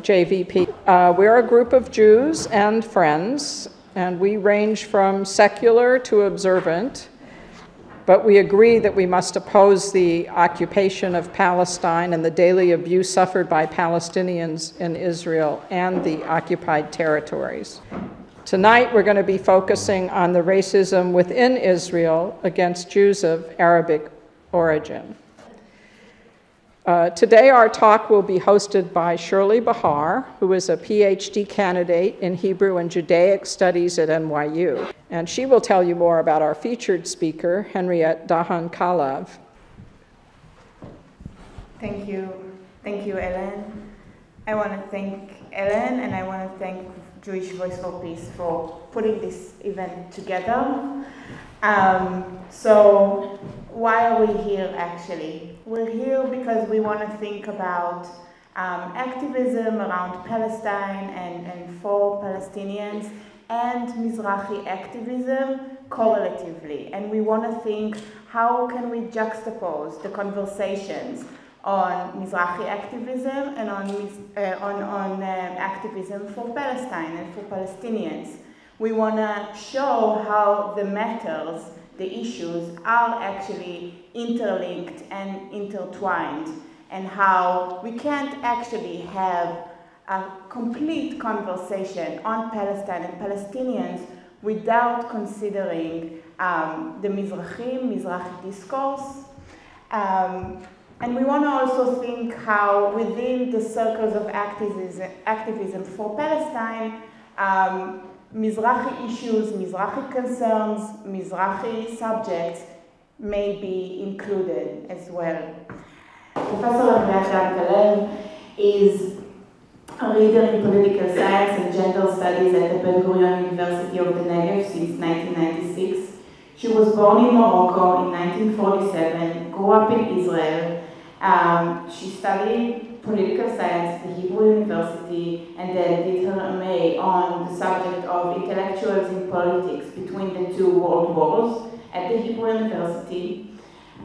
JVP. We're a group of Jews and friends, and we range from secular to observant, but we agree that we must oppose the occupation of Palestine and the daily abuse suffered by Palestinians in Israel and the occupied territories. Tonight, we're going to be focusing on the racism within Israel against Jews of Arabic origin. Today, our talk will be hosted by Shirley Bahar, who is a PhD candidate in Hebrew and Judaic Studies at NYU. And she will tell you more about our featured speaker, Henriette Dahan Kalev. Thank you. Thank you, Ellen. I want to thank Ellen, and I want to thank Jewish Voice for Peace for putting this event together. So why are we here, actually? We're here because we want to think about activism around Palestine and for Palestinians and MIZRAHI activism correlatively. And we want to think, how can we juxtapose the conversations on MIZRAHI activism and on activism for Palestine and for Palestinians. We want to show how the matters, the issues, are actually interlinked and intertwined, and how we can't actually have a complete conversation on Palestine and Palestinians without considering the MIZRAHI discourse. And we want to also think how within the circles of activism for Palestine, MIZRAHI issues, MIZRAHI concerns, MIZRAHI subjects may be included as well. Professor Henriette Dahan Kalev is a reader in political science and gender studies at the Ben-Gurion University of the Negev since 1996. She was born in Morocco in 1947, grew up in Israel. She studied political science at the Hebrew University and then did her MA on the subject of intellectuals in politics between the two world wars at the Hebrew University.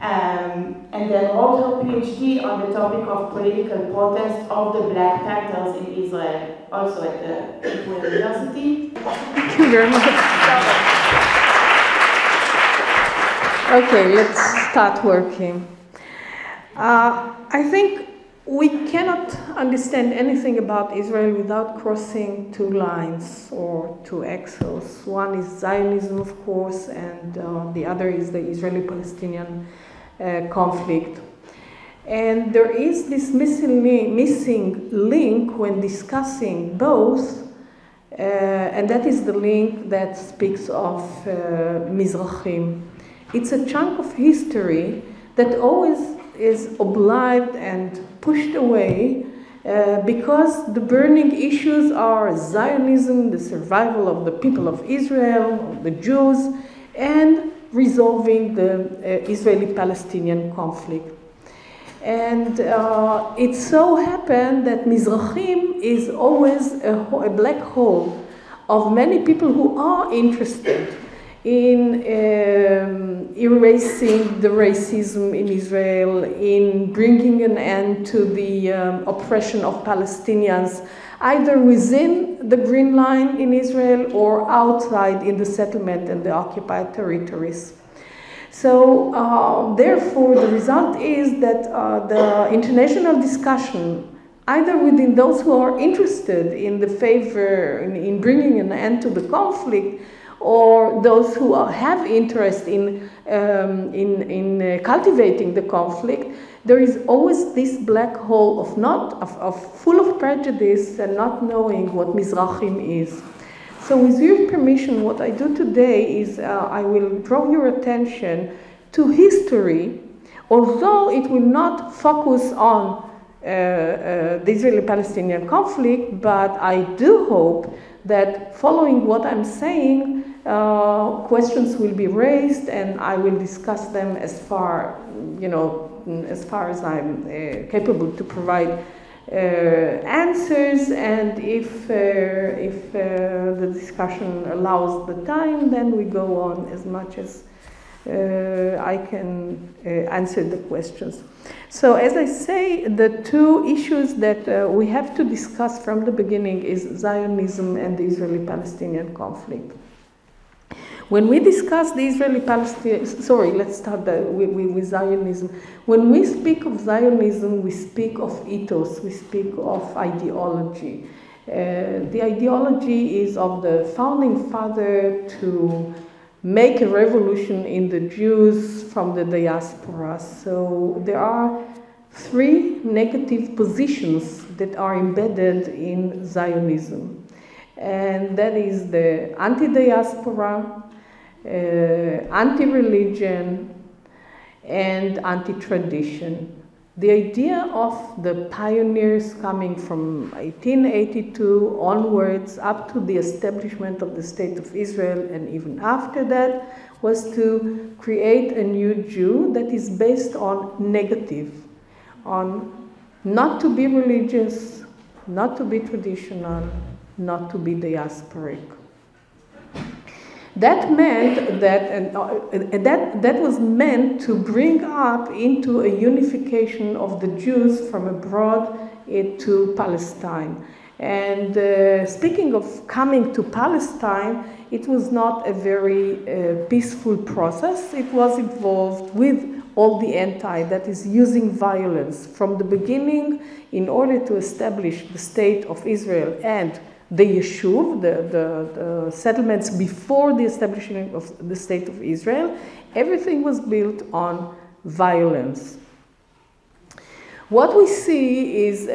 And then wrote her PhD on the topic of political protest of the Black Panthers in Israel, also at the Hebrew University. Thank you very much. Okay, let's start working. I think we cannot understand anything about Israel without crossing two lines or two axes. One is Zionism, of course, and the other is the Israeli-Palestinian conflict. And there is this missing link when discussing both, and that is the link that speaks of MIZRAHI. It's a chunk of history that always is obliged and pushed away because the burning issues are Zionism, the survival of the people of Israel, of the Jews, and resolving the Israeli-Palestinian conflict. And it so happened that MIZRAHI is always a black hole of many people who are interested in erasing the racism in Israel, in bringing an end to the oppression of Palestinians, either within the Green Line in Israel or outside in the settlement and the occupied territories. So therefore, the result is that the international discussion, either within those who are interested in the favor, in bringing an end to the conflict, or those who have interest in cultivating the conflict, there is always this black hole of full of prejudice and not knowing what MIZRAHI is. So with your permission, what I do today is I will draw your attention to history, although it will not focus on the Israeli-Palestinian conflict, but I do hope that following what I'm saying, questions will be raised, and I will discuss them as far as I'm capable to provide answers. And if the discussion allows the time, then we go on as much as I can answer the questions. So as I say, the two issues that we have to discuss from the beginning is Zionism and the Israeli-Palestinian conflict. When we discuss the Israeli-Palestinian, sorry, let's start with Zionism. When we speak of Zionism, we speak of ethos, we speak of ideology. The ideology is of the founding father to make a revolution in the Jews from the diaspora. So there are three negative positions that are embedded in Zionism. And that is the anti-diaspora, anti-religion, and anti-tradition. The idea of the pioneers coming from 1882 onwards up to the establishment of the State of Israel and even after that was to create a new Jew that is based on negative, on not to be religious, not to be traditional, not to be diasporic. That meant that, that was meant to bring up into a unification of the Jews from abroad to Palestine. And speaking of coming to Palestine, it was not a very peaceful process. It was involved with all the that is using violence from the beginning in order to establish the state of Israel and the Yeshuv, the settlements before the establishment of the State of Israel. Everything was built on violence. What we see is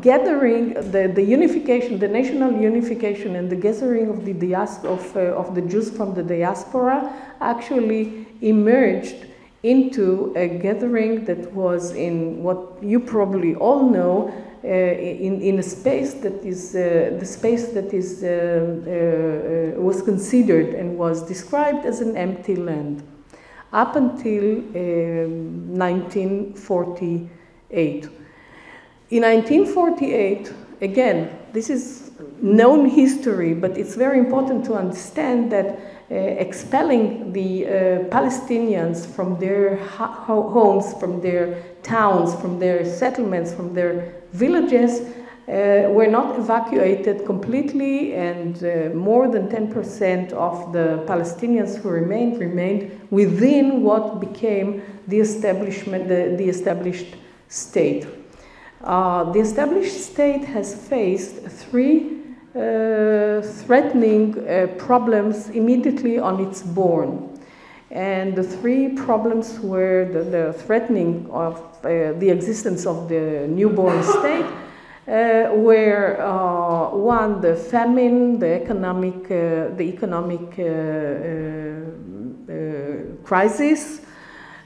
gathering the unification, the national unification, and the gathering of the Jews from the diaspora actually emerged into a gathering that was in what you probably all know, in a space that is the space that is was considered and was described as an empty land up until 1948. In 1948, again, this is known history, but it's very important to understand that expelling the Palestinians from their homes, from their towns, from their settlements, from their villages were not evacuated completely, and more than 10% of the Palestinians who remained within what became the established state. The established state has faced three threatening problems immediately on its born. And the three problems were the threatening of the existence of the newborn state were one, the famine, the economic crisis.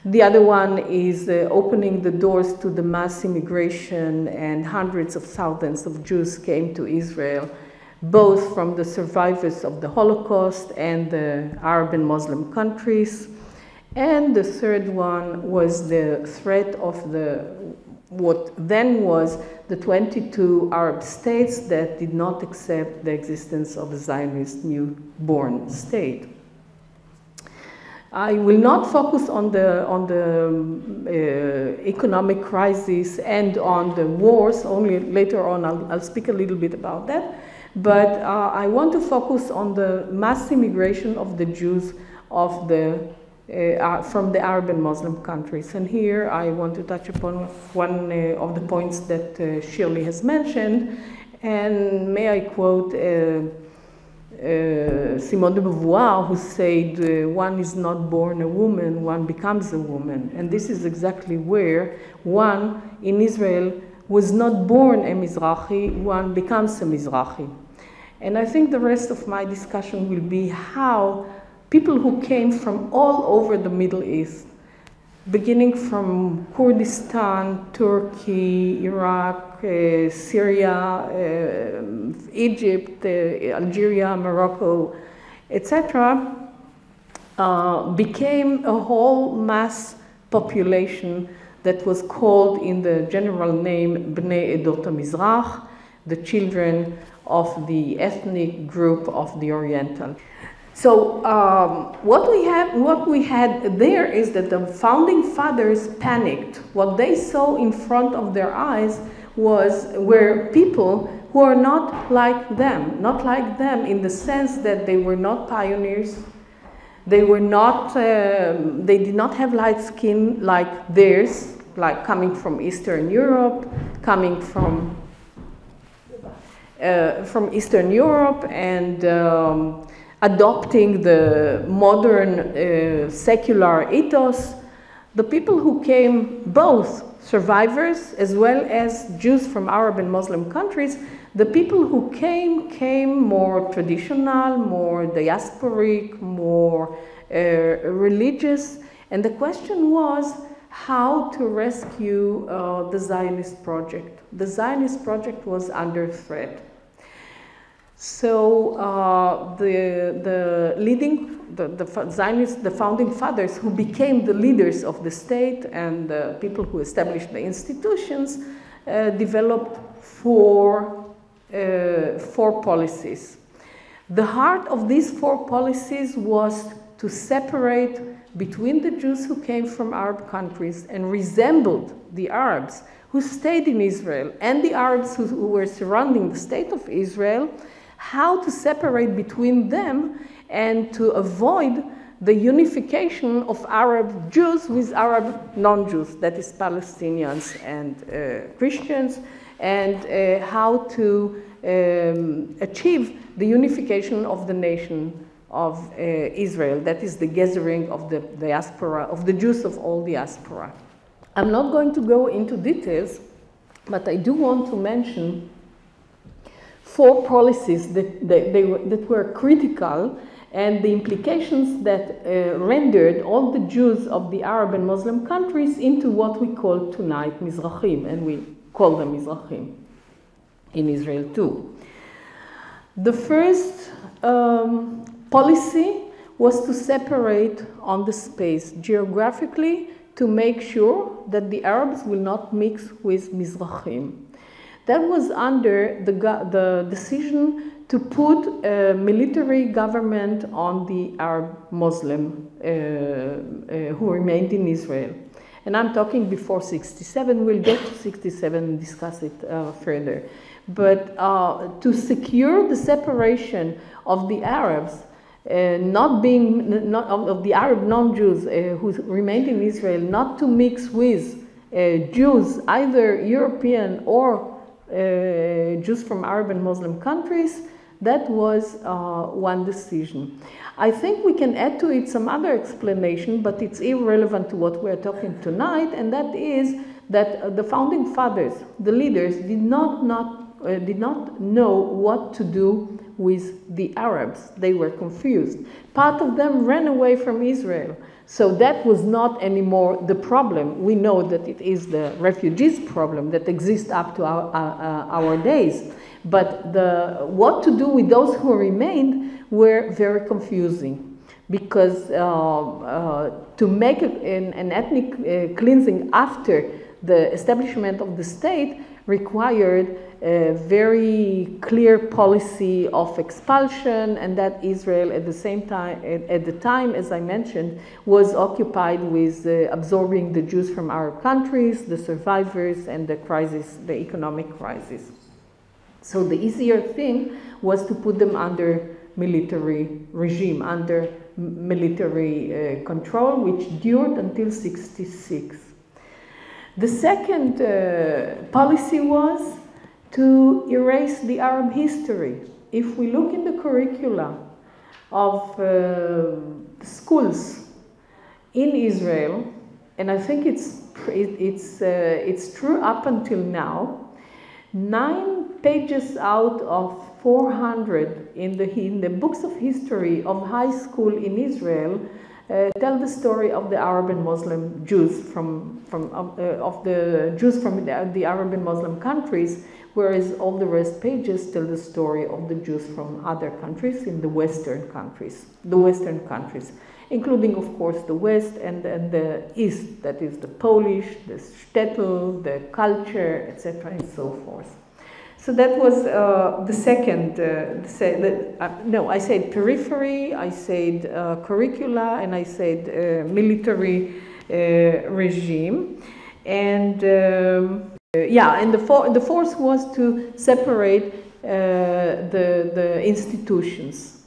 The other one is opening the doors to the mass immigration, and hundreds of thousands of Jews came to Israel, both from the survivors of the Holocaust and the Arab and Muslim countries. And the third one was the threat of what then was the 22 Arab states that did not accept the existence of a Zionist newborn state. I will not focus on the economic crisis and on the wars, only later on I'll speak a little bit about that. But I want to focus on the mass immigration of the Jews from the Arab and Muslim countries. And here I want to touch upon one of the points that Shirley has mentioned. And may I quote Simone de Beauvoir, who said, one is not born a woman, one becomes a woman. And this is exactly where one in Israel was not born a Mizrahi, one becomes a Mizrahi. And I think the rest of my discussion will be how people who came from all over the Middle East, beginning from Kurdistan, Turkey, Iraq, Syria, Egypt, Algeria, Morocco, etc., became a whole mass population that was called in the general name Bnei Edot HaMizrach, the children of the ethnic group of the Oriental. So what we had there is that the founding fathers panicked. What they saw in front of their eyes were people who are not like them in the sense that they were not pioneers. They were not. They did not have light skin like theirs, like coming from Eastern Europe, coming from Eastern Europe, and adopting the modern secular ethos. The people who came, both survivors as well as Jews from Arab and Muslim countries, the people who came more traditional, more diasporic, more religious, and the question was how to rescue the Zionist project. The Zionist project was under threat. So the Zionists, the founding fathers who became the leaders of the state and the people who established the institutions developed four policies. The heart of these four policies was to separate between the Jews who came from Arab countries and resembled the Arabs who stayed in Israel and the Arabs who were surrounding the state of Israel, how to separate between them and to avoid the unification of Arab Jews with Arab non-Jews, that is Palestinians and Christians, and how to achieve the unification of the nation of Israel, that is the gathering of the diaspora, of the Jews of all diaspora. I'm not going to go into details, but I do want to mention four policies that were critical and the implications that rendered all the Jews of the Arab and Muslim countries into what we call tonight MIZRAHIM, and we call them MIZRAHIM in Israel too. The first policy was to separate on the space geographically to make sure that the Arabs will not mix with Mizrahim. That was under the decision to put a military government on the Arab Muslim who remained in Israel. And I'm talking before 67, we'll get to 67 and discuss it further. But to secure the separation of the Arabs, of the Arab non-Jews who remained in Israel, not to mix with Jews, either European or Jews from Arab and Muslim countries, that was one decision. I think we can add to it some other explanation, but it's irrelevant to what we're talking tonight, and that is that the founding fathers, the leaders, did not know what to do with the Arabs. They were confused. Part of them ran away from Israel. So that was not anymore the problem. We know that it is the refugees problem that exists up to our days. But what to do with those who remained were very confusing, because to make an ethnic cleansing after the establishment of the state required a very clear policy of expulsion, and that Israel at the time, as I mentioned, was occupied with absorbing the Jews from Arab countries, the survivors, and the economic crisis. So the easier thing was to put them under military regime, under military control, which dured until 66. The second policy was to erase the Arab history. If we look in the curricula of schools in Israel, and I think it's true up until now, 9 pages out of 400 in the books of history of high school in Israel tell the story of the Arab and Muslim Jews of the Jews from the Arab and Muslim countries, whereas all the rest pages tell the story of the Jews from other countries in the Western countries, including, of course, the West and the East, that is the Polish, the shtetl, the culture, etc., and so forth. So that was the second, no, I said periphery, I said curricula, and I said military regime. And yeah, and the fourth was to separate the institutions.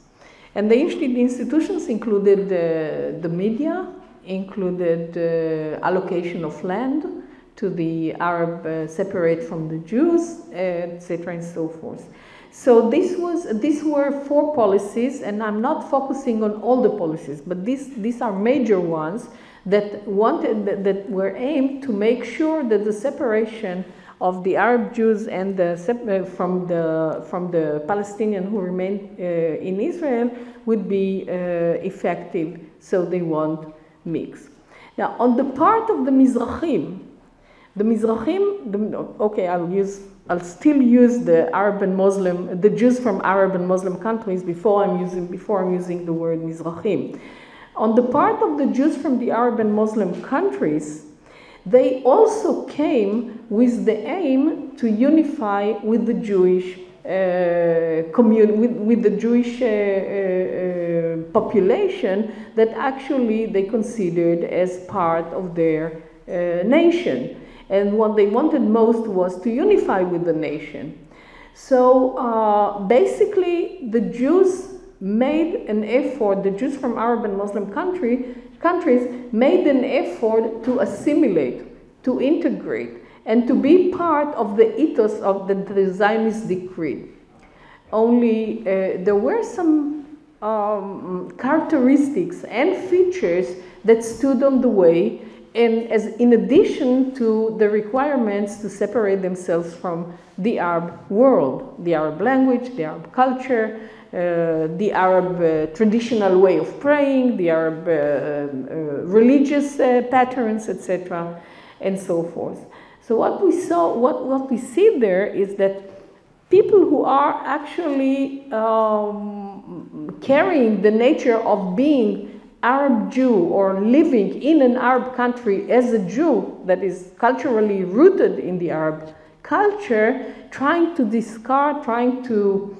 And the institutions included the media, included allocation of land to the Arab, separate from the Jews, etc., and so forth. So these were 4 policies, and I'm not focusing on all the policies, but these are major ones that were aimed to make sure that the separation of the Arab Jews and from the Palestinians who remained in Israel would be effective, so they won't mix. Now, on the part of the MIZRAHIM, okay, I'll still use the Arab and Muslim, the Jews from Arab and Muslim countries before I'm using the word MIZRAHIM. On the part of the Jews from the Arab and Muslim countries, they also came with the aim to unify with the Jewish with the Jewish population that actually they considered as part of their nation. And what they wanted most was to unify with the nation. So basically, the Jews made an effort, the Jews from Arab and Muslim countries made an effort to assimilate, to integrate, and to be part of the ethos of the Zionist creed. Only there were some characteristics and features that stood on the way, and in addition to the requirements to separate themselves from the Arab world, the Arab language, the Arab culture, the Arab traditional way of praying, the Arab religious patterns, etc., and so forth. So what we see there is that people who are actually carrying the nature of being Arab Jew or living in an Arab country as a Jew that is culturally rooted in the Arab culture, trying to discard, trying to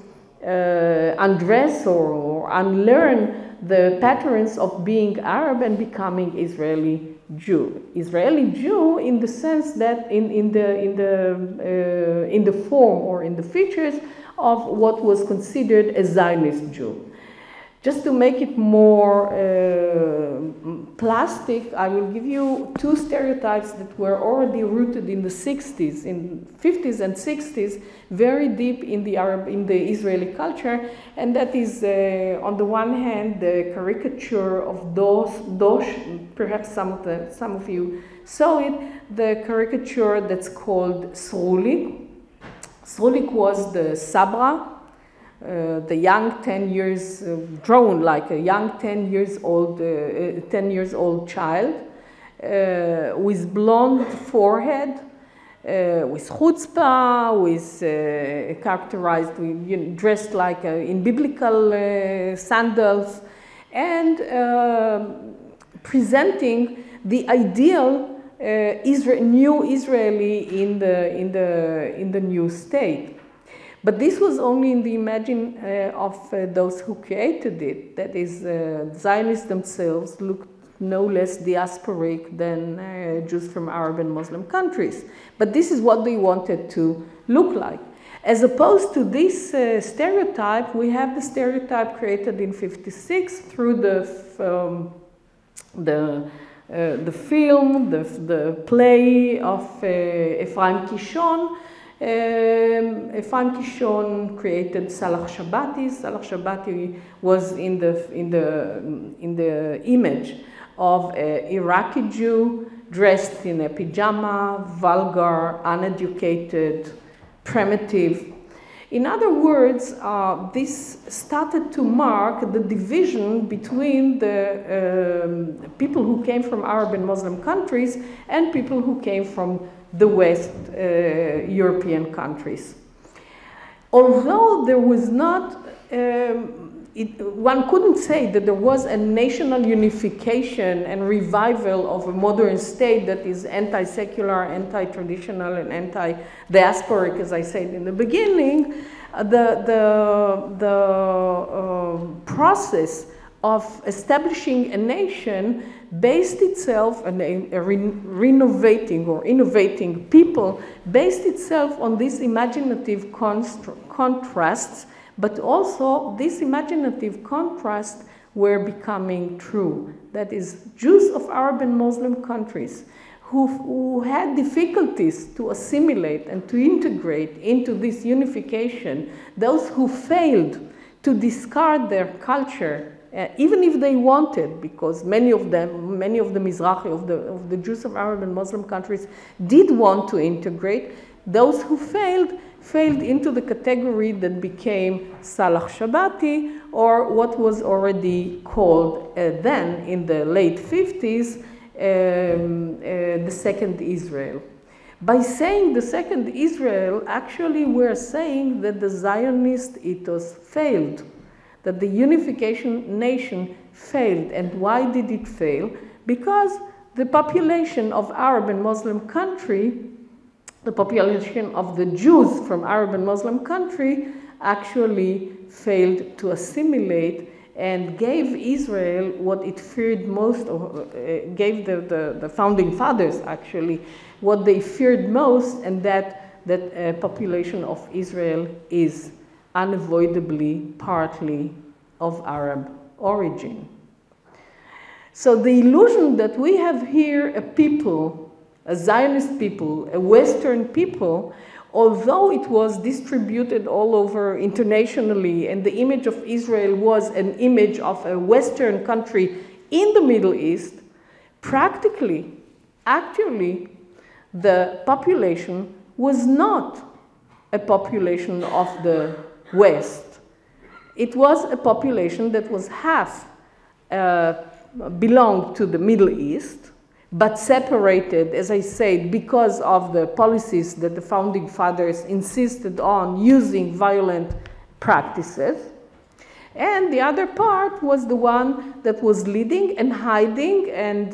undress or unlearn the patterns of being Arab and becoming Israeli Jew. Israeli Jew in the sense that in the form or in the features of what was considered a Zionist Jew. Just to make it more plastic, I will give you 2 stereotypes that were already rooted in the 60s, in 50s and 60s, very deep in the Israeli culture, and that is, on the one hand, the caricature of Dosh. Perhaps some of you saw it. The caricature that's called Srulik. Srulik was the Sabra. The young 10 years, drawn like a young 10 years old child, with blonde forehead, with chutzpah, with characterized, dressed like in biblical sandals, and presenting the ideal new Israeli in the new state. But this was only in the imagine of those who created it. That is, Zionists themselves looked no less diasporic than Jews from Arab and Muslim countries. But this is what they wanted to look like. As opposed to this stereotype, we have the stereotype created in '56 through the film, the play of Ephraim Kishon. Ephraim Kishon created Salah Shabati. Salah Shabati was in the image of an Iraqi Jew dressed in a pajama, vulgar, uneducated, primitive. In other words, this started to mark the division between the people who came from Arab and Muslim countries and people who came from the West European countries. Although there was not one couldn't say that there was a national unification and revival of a modern state that is anti-secular, anti-traditional, and anti-diasporic, as I said in the beginning. The process of establishing a nation based itself on renovating or innovating people, based itself on these imaginative contrasts, but also these imaginative contrasts were becoming true. That is, Jews of Arab and Muslim countries who had difficulties to assimilate and to integrate into this unification, those who failed to discard their culture, even if they wanted, because many of the MIZRAHI, of the Jews of Arab and Muslim countries, did want to integrate. Those who failed into the category that became Salah Shabati, or what was already called then in the late 50s, the Second Israel. By saying the Second Israel, actually we're saying that the Zionist ethos failed, that the unification nation failed. And why did it fail? Because the population of Arab and Muslim country, the population of the Jews from Arab and Muslim country, actually failed to assimilate and gave Israel what it feared most, or gave the founding fathers actually what they feared most, and that population of Israel is unavoidably partly of Arab origin. So the illusion that we have here a people, a Zionist people, a Western people, although it was distributed all over internationally and the image of Israel was an image of a Western country in the Middle East, practically, actually, the population was not a population of the West. It was a population that was half belonged to the Middle East, but separated, as I said, because of the policies that the founding fathers insisted on using violent practices. And the other part was the one that was leading and hiding and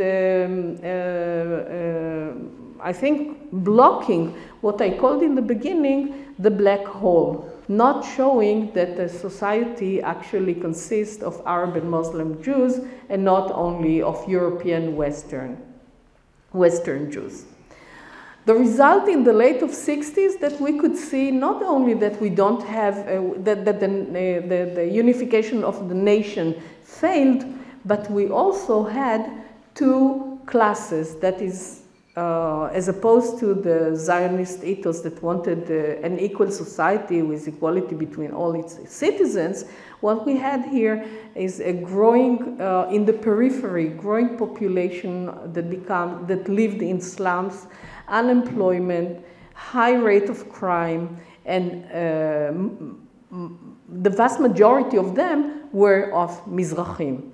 I think blocking what I called in the beginning the black hole, not showing that the society actually consists of Arab and Muslim Jews and not only of European Western Jews. The result in the late of 60s that we could see not only that we don't have, that the unification of the nation failed, but we also had two classes, that is, as opposed to the Zionist ethos that wanted an equal society with equality between all its citizens, what we had here is a growing, in the periphery, growing population that lived in slums, unemployment, high rate of crime, and the vast majority of them were of Mizrahim.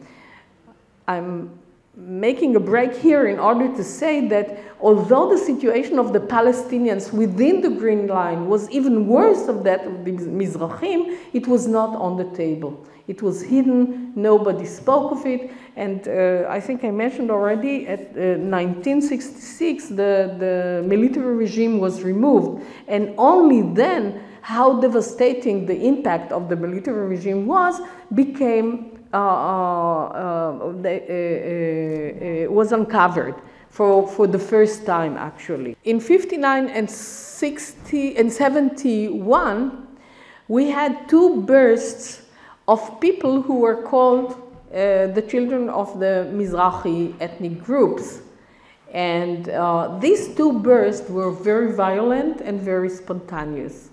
I'm making a break here in order to say that although the situation of the Palestinians within the Green Line was even worse than that of the Mizrahim, it was not on the table. It was hidden, nobody spoke of it, and I think I mentioned already at 1966 the military regime was removed, and only then how devastating the impact of the military regime was uncovered for the first time, actually. In 59 and 60 and 71, we had two bursts of people who were called the children of the MIZRAHI ethnic groups. And these two bursts were very violent and very spontaneous.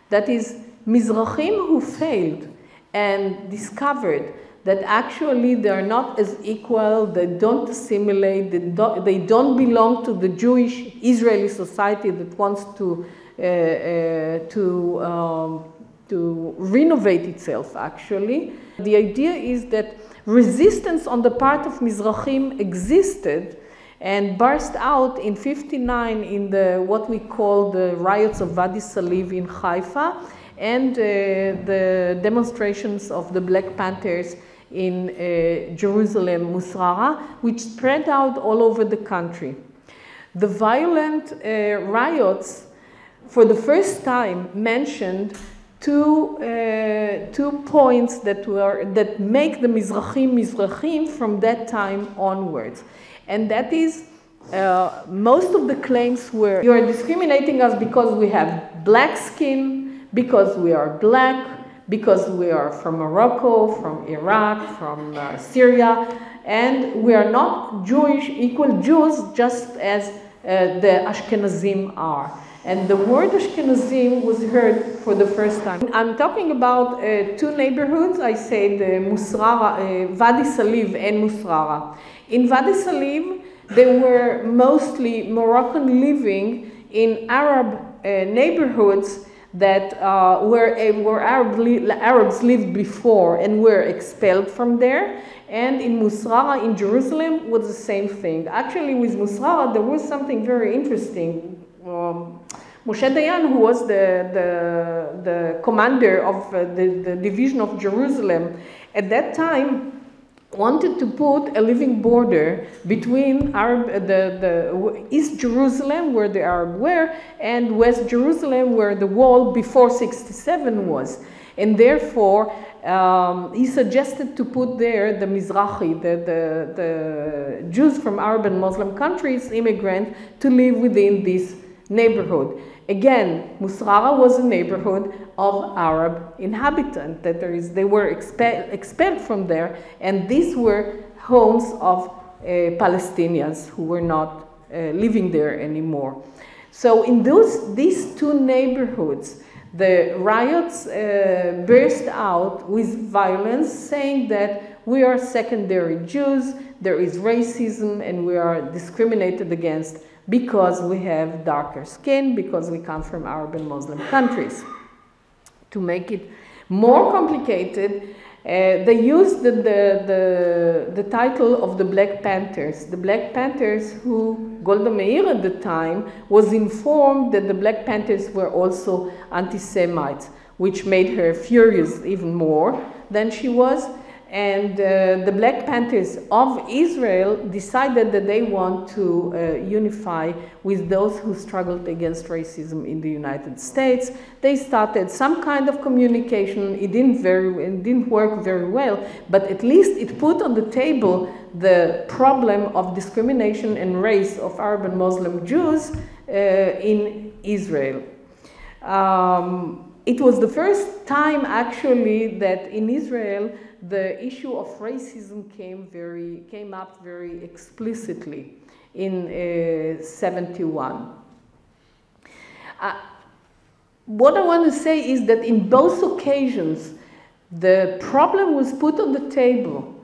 That is, Mizrahim who failed and discovered that actually they are not as equal, they don't assimilate, they don't belong to the Jewish Israeli society that wants to renovate itself, actually. The idea is that resistance on the part of Mizrahim existed and burst out in 59 in what we call the riots of Wadi Saliv in Haifa, and the demonstrations of the Black Panthers in Jerusalem, MIZRAHI, which spread out all over the country. The violent riots, for the first time, mentioned two points that make the Mizrahim from that time onwards. And that is, most of the claims were, you are discriminating us because we have black skin, because we are black, because we are from Morocco, from Iraq, from Syria, and we are not Jewish, equal Jews, just as the Ashkenazim are. And the word Ashkenazim was heard for the first time. I'm talking about two neighborhoods. I said Wadi Saliv and MIZRAHI. In Wadi Saliv, they were mostly Moroccan living in Arab neighborhoods that where Arabs lived before and were expelled from there. And in MIZRAHI in Jerusalem was the same thing. Actually, with MIZRAHI, there was something very interesting. Moshe Dayan, who was the commander of the division of Jerusalem, at that time wanted to put a living border between the East Jerusalem, where the Arabs were, and West Jerusalem, where the wall before 1967 was. And therefore, he suggested to put there the MIZRAHI, the Jews from Arab and Muslim countries, immigrants, to live within this neighborhood. Again, MIZRAHI was a neighborhood of Arab inhabitants. They were expelled from there, and these were homes of Palestinians who were not living there anymore. So in these two neighborhoods, the riots burst out with violence, saying that we are secondary Jews, there is racism, and we are discriminated against because we have darker skin, because we come from Arab and Muslim countries. To make it more complicated, they used the title of the Black Panthers. The Black Panthers, who Golda Meir at the time was informed that the Black Panthers were also anti-Semites, which made her furious even more than she was. And the Black Panthers of Israel decided that they want to unify with those who struggled against racism in the United States. They started some kind of communication. It didn't work very well, but at least it put on the table the problem of discrimination and race of Arab and Muslim Jews in Israel. It was the first time, actually, that in Israel the issue of racism came up very explicitly in 71. What I want to say is that in both occasions, the problem was put on the table,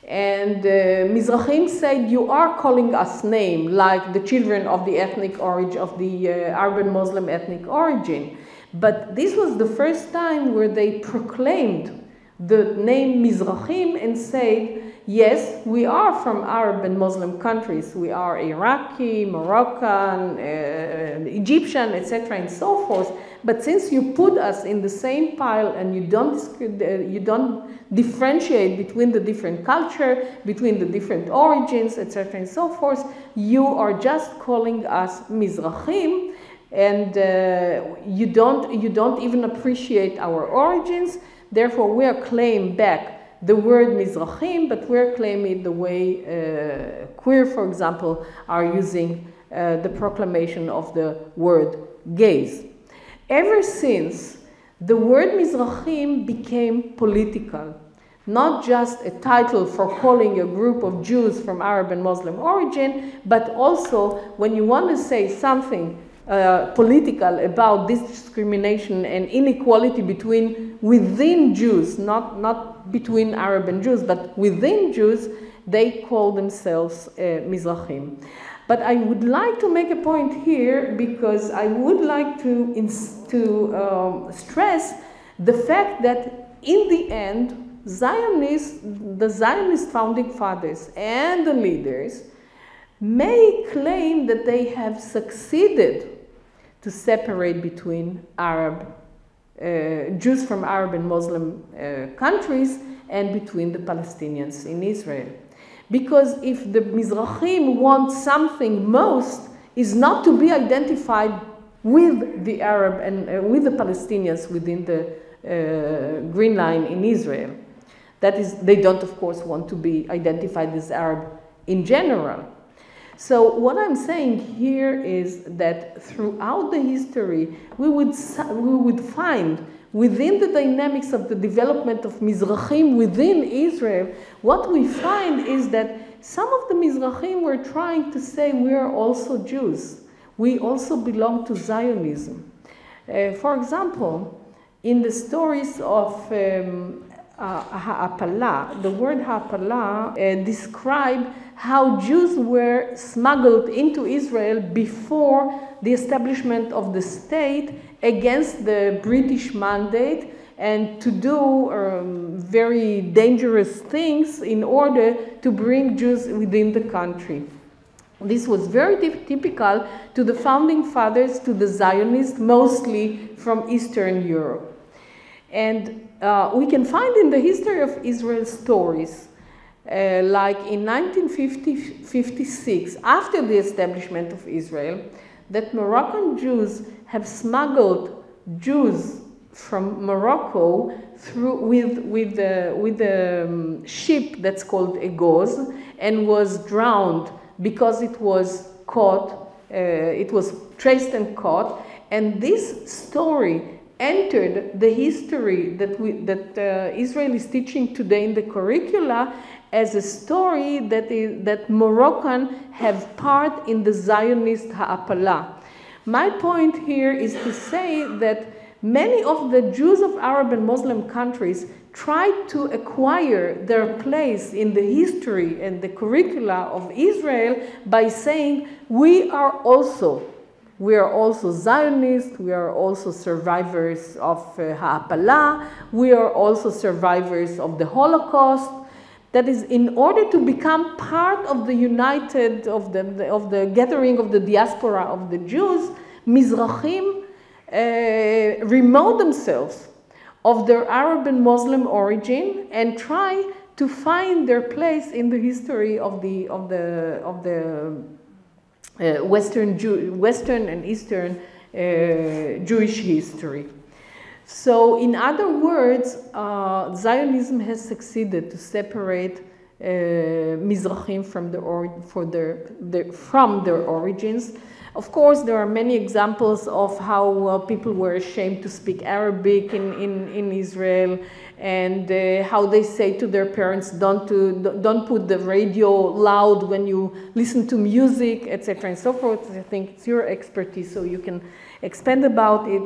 and Mizrahim said, you are calling us name, like the children of the ethnic origin, of the Arab and Muslim ethnic origin. But this was the first time where they proclaimed the name Mizrahim and said, yes, we are from Arab and Muslim countries. We are Iraqi, Moroccan, Egyptian, etc., and so forth. But since you put us in the same pile and you don't differentiate between the different culture, between the different origins, etc., and so forth, you are just calling us Mizrahim, and you don't even appreciate our origins. Therefore, we are claiming back the word Mizrahim, but we're claiming the way queer, for example, are using the proclamation of the word gays. Ever since, the word Mizrahim became political, not just a title for calling a group of Jews from Arab and Muslim origin, but also when you want to say something political about this discrimination and inequality within Jews, not between Arab and Jews, but within Jews, they call themselves Mizrahim. But I would like to make a point here, because I would like to stress the fact that in the end, the Zionist founding fathers and the leaders may claim that they have succeeded to separate between Arab Jews from Arab and Muslim countries and between the Palestinians in Israel. Because if the Mizrahim want something most, is not to be identified with the Arab and with the Palestinians within the Green Line in Israel. That is, they don't, of course, want to be identified as Arab in general. So what I'm saying here is that throughout the history, we would find within the dynamics of the development of Mizrahim within Israel, what we find is that some of the Mizrahim were trying to say we are also Jews. We also belong to Zionism. For example, in the stories of Ha'apala, the word Ha'apala describe how Jews were smuggled into Israel before the establishment of the state against the British mandate and to do very dangerous things in order to bring Jews within the country. This was very typical to the founding fathers, to the Zionists, mostly from Eastern Europe. And we can find in the history of Israel stories, like in 1956, after the establishment of Israel, that Moroccan Jews have smuggled Jews from Morocco through with a ship that's called a Goz, and was drowned because it was caught, it was traced and caught, and this story entered the history that Israel is teaching today in the curricula as a story that Moroccan have part in the Zionist Ha'apala. My point here is to say that many of the Jews of Arab and Muslim countries tried to acquire their place in the history and the curricula of Israel by saying, we are also Zionists, we are also survivors of Ha'apala, we are also survivors of the Holocaust. That is, in order to become part of the united, of the gathering of the diaspora of the Jews, Mizrahim remote themselves of their Arab and Muslim origin and try to find their place in the history of the Western and Eastern Jewish history. So, in other words, Zionism has succeeded to separate Mizrahim from their origins. Of course, there are many examples of how people were ashamed to speak Arabic in Israel, and how they say to their parents, don't put the radio loud when you listen to music, etc. and so forth. I think it's your expertise, so you can expand about it.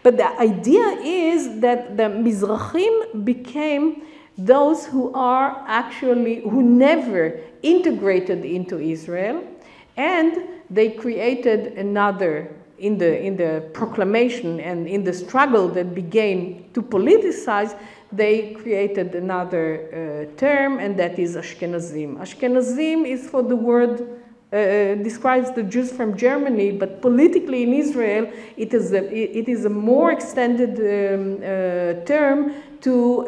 But the idea is that the Mizrahim became those who never integrated into Israel, and they created another, in the proclamation and in the struggle that began to politicize, they created another term, and that is Ashkenazim. Ashkenazim is for the word, describes the Jews from Germany, but politically in Israel, it is a more extended term to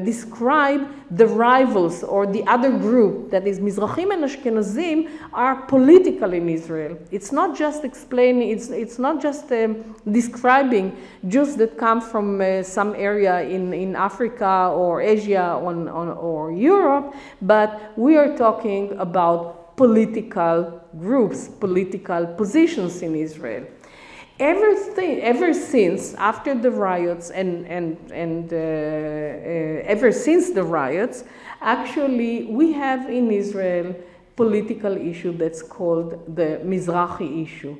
describe the rivals or the other group. That is, Mizrahim and Ashkenazim are political in Israel. It's not just explaining, it's not just describing Jews that come from some area in Africa or Asia or Europe, but we are talking about political groups, political positions in Israel. Ever since, after the riots and ever since the riots, actually we have in Israel political issue that's called the MIZRAHI issue.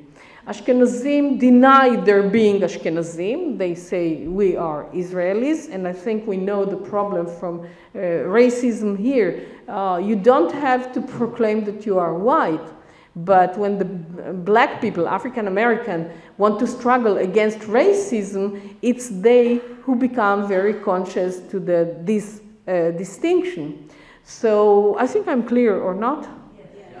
Ashkenazim deny their being Ashkenazim. They say we are Israelis, and I think we know the problem from racism here. You don't have to proclaim that you are white, but when the black people, African American, want to struggle against racism, it's they who become very conscious to this distinction. So I think I'm clear, or not?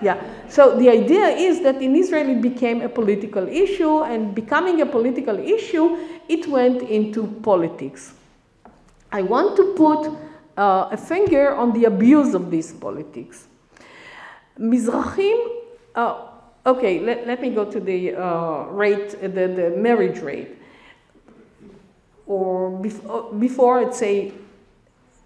Yeah, so the idea is that in Israel it became a political issue, and becoming a political issue, it went into politics. I want to put a finger on the abuse of this politics. Mizrahim, okay, let me go to the rate, the marriage rate. Or before I'd say,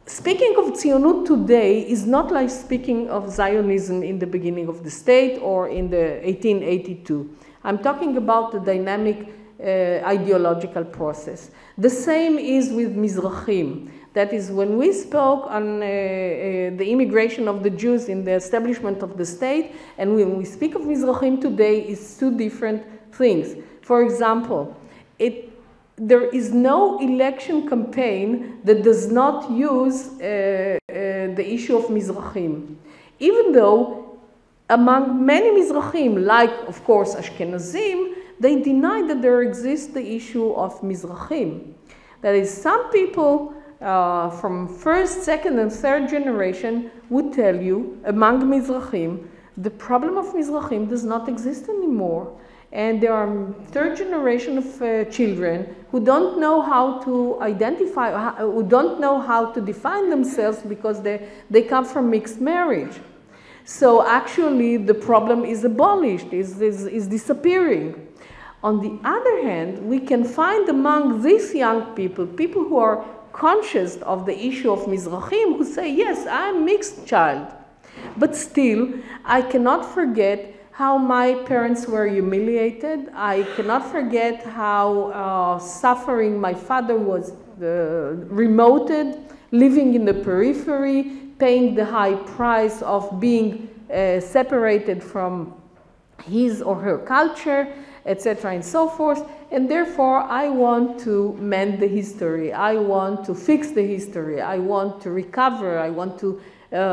speaking of Zionut today is not like speaking of Zionism in the beginning of the state or in the 1882. I'm talking about the dynamic ideological process. The same is with Mizrahim. That is, when we spoke on the immigration of the Jews in the establishment of the state, and when we speak of Mizrahim today, it's two different things. For example, there is no election campaign that does not use the issue of Mizrahim. Even though among many Mizrahim, like of course Ashkenazim, they deny that there exists the issue of Mizrahim. That is, some people from first, second, and third generation would tell you, among Mizrahim, the problem of Mizrahim does not exist anymore. And there are third generation of children who don't know how to identify, who don't know how to define themselves because they come from mixed marriage. So actually the problem is abolished, is disappearing. On the other hand, we can find among these young people, people who are conscious of the issue of Mizrahim, who say, yes, I'm a mixed child. But still, I cannot forget how my parents were humiliated. I cannot forget how suffering my father was remoted, living in the periphery, paying the high price of being separated from his or her culture, etc. and so forth. And therefore, I want to mend the history. I want to fix the history. I want to recover. I want to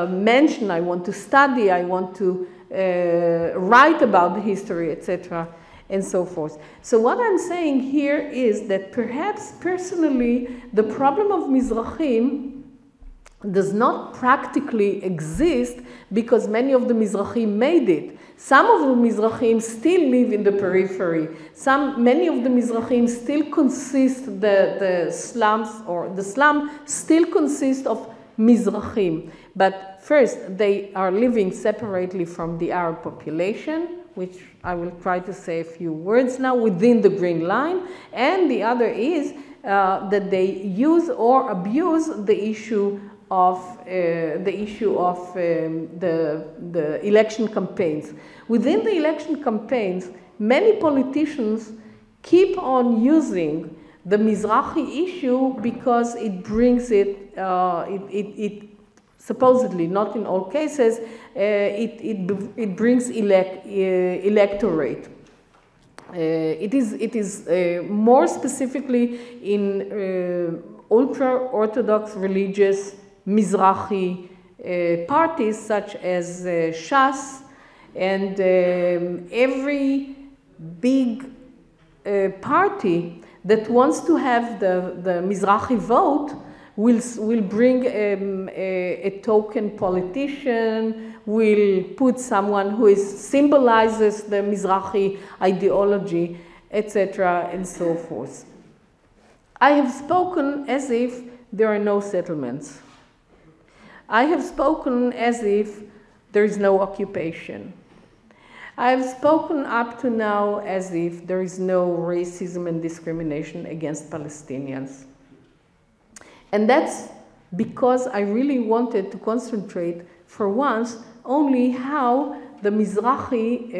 mention. I want to study. I want to write about the history, etc., and so forth. So what I'm saying here is that perhaps personally the problem of Mizrahim does not practically exist because many of the Mizrahim made it. Some of the Mizrahim still live in the periphery. Many of the Mizrahim still consist, the slums or the slum still consist of Mizrahim. But first, they are living separately from the Arab population, which I will try to say a few words now, within the Green Line. And the other is that they use or abuse the issue of the election campaigns. Within the election campaigns, many politicians keep on using the Mizrahi issue because it brings it supposedly, not in all cases, it brings electorate. It is more specifically in ultra-Orthodox religious Mizrahi parties such as Shas, and every big party that wants to have the Mizrahi vote will bring a token politician, will put someone who symbolizes the Mizrahi ideology, etc., and so forth. I have spoken as if there are no settlements. I have spoken as if there is no occupation. I have spoken up to now as if there is no racism and discrimination against Palestinians. And that's because I really wanted to concentrate for once only how the Mizrahi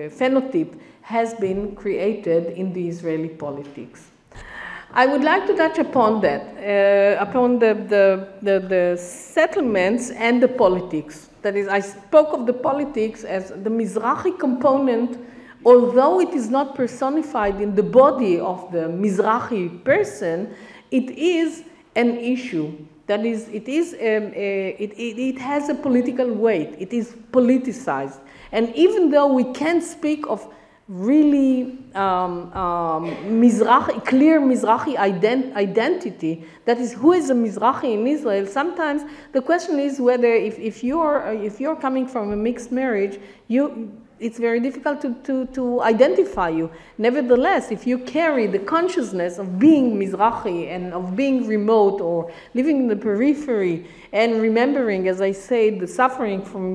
phenotype has been created in the Israeli politics. I would like to touch upon that, upon the settlements and the politics. That is, I spoke of the politics as the Mizrahi component, although it is not personified in the body of the Mizrahi person, it is an issue. That is, it has a political weight. It is politicized. And even though we can't speak of really clear Mizrahi identity, that is, who is a Mizrahi in Israel. Sometimes the question is whether if you're coming from a mixed marriage, it's very difficult to identify you. Nevertheless, if you carry the consciousness of being Mizrahi and of being remote or living in the periphery and remembering, as I said, the suffering from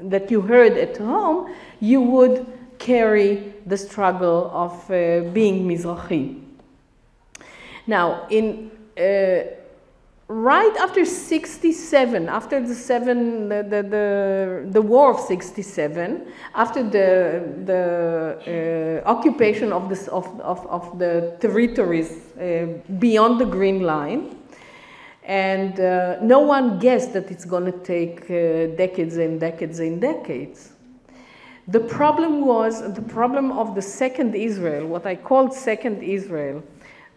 that you heard at home, you would carry the struggle of being Mizrahi. Now, right after 67, after the war of 67, after the occupation of the territories beyond the Green Line, and no one guessed that it's going to take decades and decades and decades. The problem was the problem of the second Israel, what I called second Israel,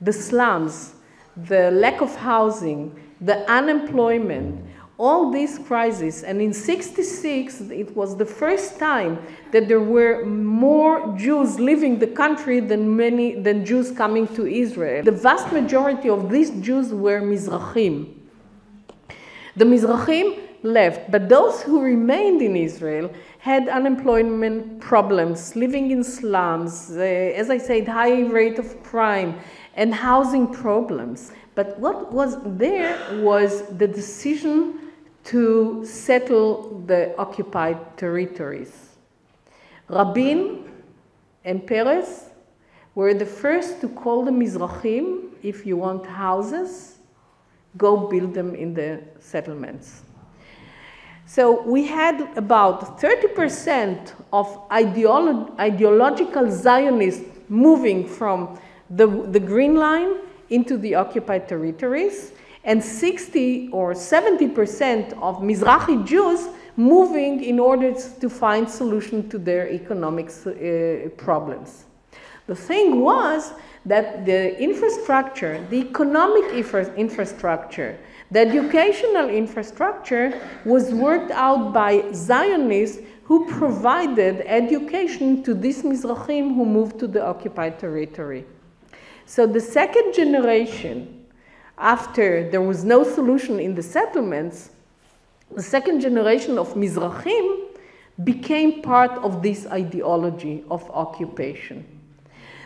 the slums, the lack of housing, the unemployment, all these crises. And in 66, it was the first time that there were more Jews leaving the country than Jews coming to Israel. The vast majority of these Jews were Mizrahim. The Mizrahim left, but those who remained in Israel had unemployment problems, living in slums, as I said, high rate of crime, and housing problems. But what was there was the decision to settle the occupied territories. Rabin and Peres were the first to call the Mizrahim, if you want houses, go build them in the settlements. So we had about 30% of ideological Zionists moving from the Green Line into the occupied territories, and 60 or 70% of Mizrahi Jews moving in order to find solution to their economic problems. The thing was that the infrastructure, the economic infrastructure, the educational infrastructure was worked out by Zionists who provided education to these Mizrahim who moved to the occupied territory. So the second generation, after there was no solution in the settlements, the second generation of Mizrahim became part of this ideology of occupation.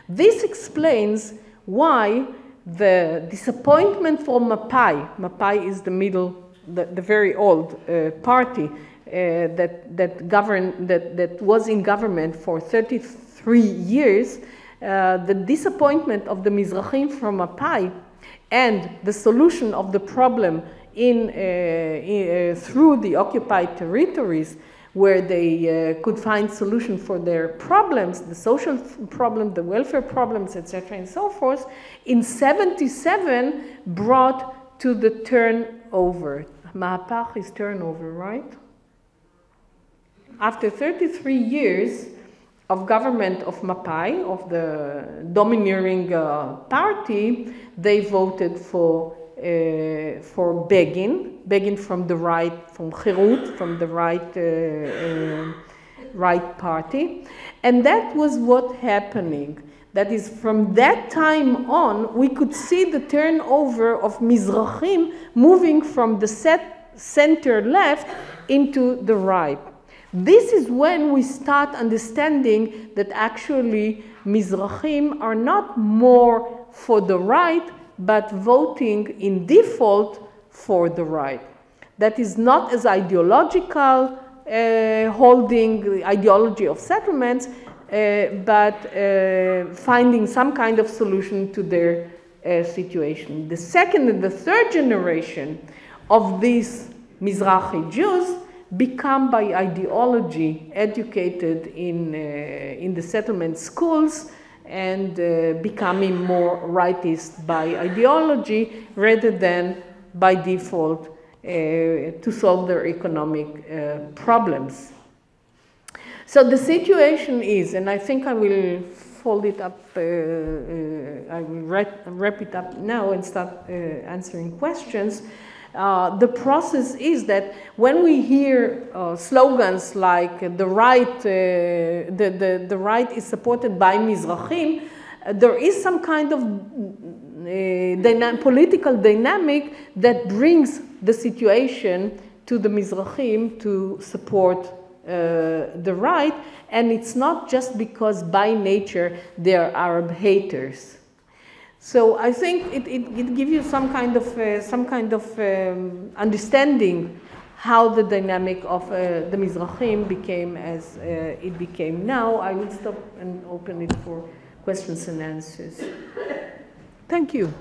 This explains why the disappointment for Mapai is the very old party that was in government for 33 years, the disappointment of the Mizrahim from Mapai and the solution of the problem through the occupied territories, where they could find solution for their problems, the social problem, the welfare problems, etc., and so forth, in 77 brought to the turnover. Mahapach is turnover, right? After 33 years of government of Mapai, of the domineering party, they voted for Begin from the right, from Cherut, from the right party. And that was what happening. That is, from that time on, we could see the turnover of Mizrahim moving from the center left into the right. This is when we start understanding that actually Mizrahim are not more for the right, but voting in default for the right. That is not as ideological, holding the ideology of settlements, but finding some kind of solution to their situation. The second and the third generation of these Mizrahi Jews become by ideology educated in the settlement schools and becoming more rightist by ideology rather than by default to solve their economic problems. So the situation is, and I think I will fold it up, I will wrap it up now and start answering questions. The process is that when we hear slogans like the right is supported by Mizrahim, there is some kind of political dynamic that brings the situation to the Mizrahim to support the right, and it's not just because by nature they are Arab haters. So I think it gives you some kind of understanding how the dynamic of the Mizrahim became as it became now. I will stop and open it for questions and answers. Thank you.